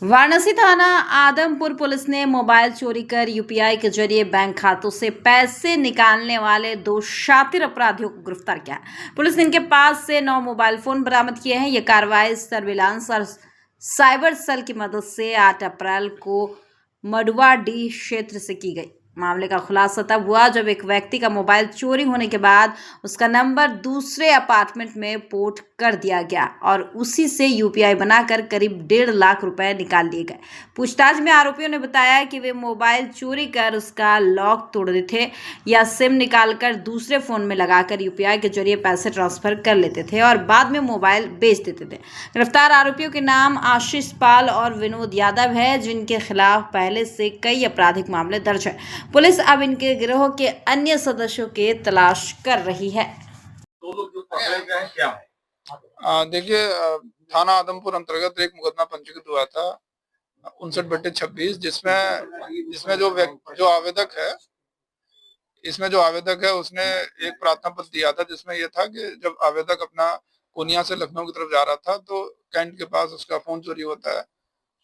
वाराणसी थाना आदमपुर पुलिस ने मोबाइल चोरी कर यूपीआई के जरिए बैंक खातों से पैसे निकालने वाले दो शातिर अपराधियों को गिरफ्तार किया है। पुलिस ने इनके पास से 9 मोबाइल फोन बरामद किए हैं। ये कार्रवाई सर्विलांस और साइबर सेल की मदद से 8 अप्रैल को मडुवाडीह क्षेत्र से की गई। मामले का खुलासा तब हुआ जब एक व्यक्ति का मोबाइल चोरी होने के बाद उसका नंबर दूसरे अपार्टमेंट में पोर्ट कर दिया गया और उसी से यूपीआई बनाकर करीब 1.5 लाख रुपए निकाल लिए गए। पूछताछ में आरोपियों ने बताया कि वे मोबाइल चोरी कर उसका लॉक तोड़ देते थे या सिम निकालकर दूसरे फोन में लगाकर यूपीआई के जरिए पैसे ट्रांसफर कर लेते थे और बाद में मोबाइल बेच देते थे। गिरफ्तार आरोपियों के नाम आशीष पाल और विनोद यादव है, जिनके खिलाफ पहले से कई आपराधिक मामले दर्ज है। पुलिस अब इनके गिरोह के अन्य सदस्यों की तलाश कर रही है। दो लोग जो पकड़े गए हैं क्या है? देखिए, थाना आदमपुर अंतर्गत एक मुकदमा पंजीकृत हुआ था 59/26, जिसमें जो आवेदक है उसने एक प्रार्थना पत्र दिया था, जिसमें यह था कि जब आवेदक अपना पूर्णिया से लखनऊ की तरफ जा रहा था तो कैंट के पास उसका फोन चोरी होता है।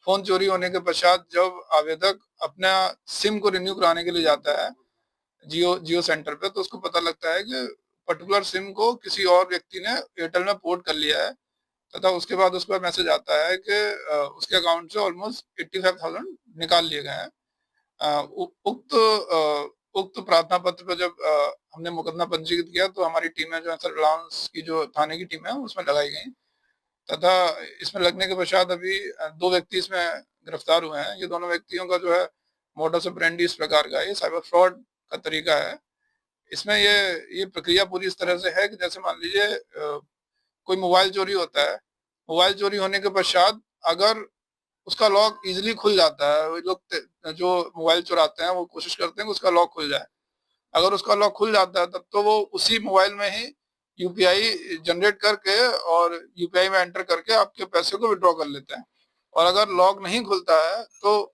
फोन चोरी होने के पश्चात जब आवेदक अपना सिम को रिन्यू कराने के लिए जाता है जियो सेंटर पे, तो उसको पता लगता है कि पर्टिकुलर सिम को किसी और व्यक्ति ने एयरटेल में पोर्ट कर लिया है तथा उसके बाद उस पर मैसेज आता है कि उसके अकाउंट से ऑलमोस्ट 85,000 निकाल लिए गए हैं। उक्त प्रार्थना पत्र पर जब हमने मुकदमा पंजीकृत किया तो हमारी टीमें जो है सर्विलांस की जो थाने की टीम है उसमें लगाई गई तथा इसमें लगने के पश्चात अभी 2 व्यक्ति इसमें गिरफ्तार हुए हैं। ये दोनों व्यक्तियों का जो है मोडस ऑपरेंडी इस प्रकार का, ये साइबर फ्रॉड का तरीका है। इसमें ये प्रक्रिया पूरी इस तरह से है कि जैसे मान लीजिए कोई मोबाइल चोरी होता है, मोबाइल चोरी होने के पश्चात अगर उसका लॉक इजीली खुल जाता है, वो लोग जो मोबाइल चुराते हैं वो कोशिश करते हैं कि उसका लॉक खुल जाए। अगर उसका लॉक खुल जाता है तब तो वो उसी मोबाइल में ही यूपीआई जनरेट करके और यूपीआई में एंटर करके आपके पैसे को विड्रॉ कर लेते हैं। और अगर लॉक नहीं खुलता है तो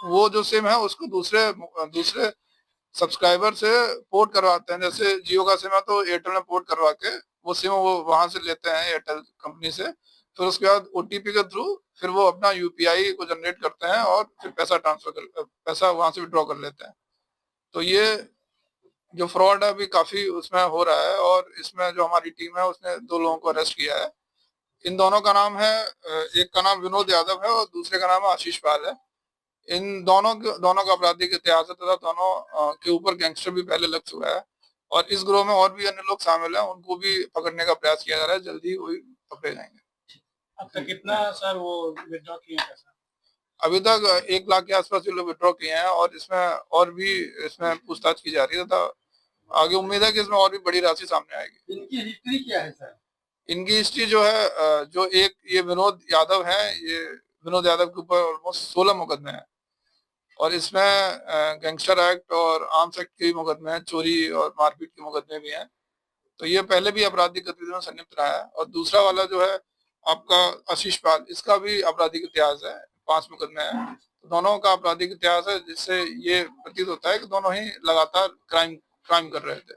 वो जो सिम है उसको दूसरे सब्सक्राइबर से पोर्ट करवाते हैं। जैसे जियो का सिम है तो एयरटेल में पोर्ट करवा के वो सिम वो वहां से लेते हैं एयरटेल कंपनी से, फिर उसके बाद ओटीपी के थ्रू फिर वो अपना यूपीआई को जनरेट करते हैं और फिर पैसा वहां से विड्रॉ कर लेते हैं। तो ये जो फ्रॉड है अभी काफी उसमें हो रहा है और इसमें जो हमारी टीम है उसने 2 लोगों को अरेस्ट किया है। इन दोनों का नाम है, एक का नाम विनोद यादव है और दूसरे का नाम आशीष पाल है। इन दोनों का आपराधिक इतिहास है तथा दोनों के ऊपर गैंगस्टर भी पहले लग चुका है और इस ग्रोह में और भी अन्य लोग शामिल हैं, उनको भी पकड़ने का प्रयास किया जा रहा है। जल्दी वही पकड़े जाएंगे। अब तक कितना सर वो विड्रॉ किए हैं पैसा? अभी तक 1 लाख के आसपास ये लोग विड्रॉ किए हैं और इसमें पूछताछ की जा रही है तथा आगे उम्मीद है कि इसमें और भी बड़ी राशि सामने आएगी। इनकी हिस्ट्री क्या है सर? इनकी हिस्ट्री जो है, जो एक ये विनोद यादव है, ये विनोद यादव के ऊपर ऑलमोस्ट 16 मुकदमे हैं और इसमें गैंगस्टर एक्ट और आर्म्स एक्ट के मुकदमे हैं, चोरी और मारपीट के मुकदमे भी हैं। तो ये पहले भी आपराधिक गतिविधियों में संलिप्त रहा है। और दूसरा वाला जो है आपका आशीष पाल, इसका भी आपराधिक इतिहास है, 5 मुकदमे हैं। तो दोनों का आपराधिक इतिहास है, जिससे ये प्रतीत होता है कि दोनों ही लगातार क्राइम कर रहे थे।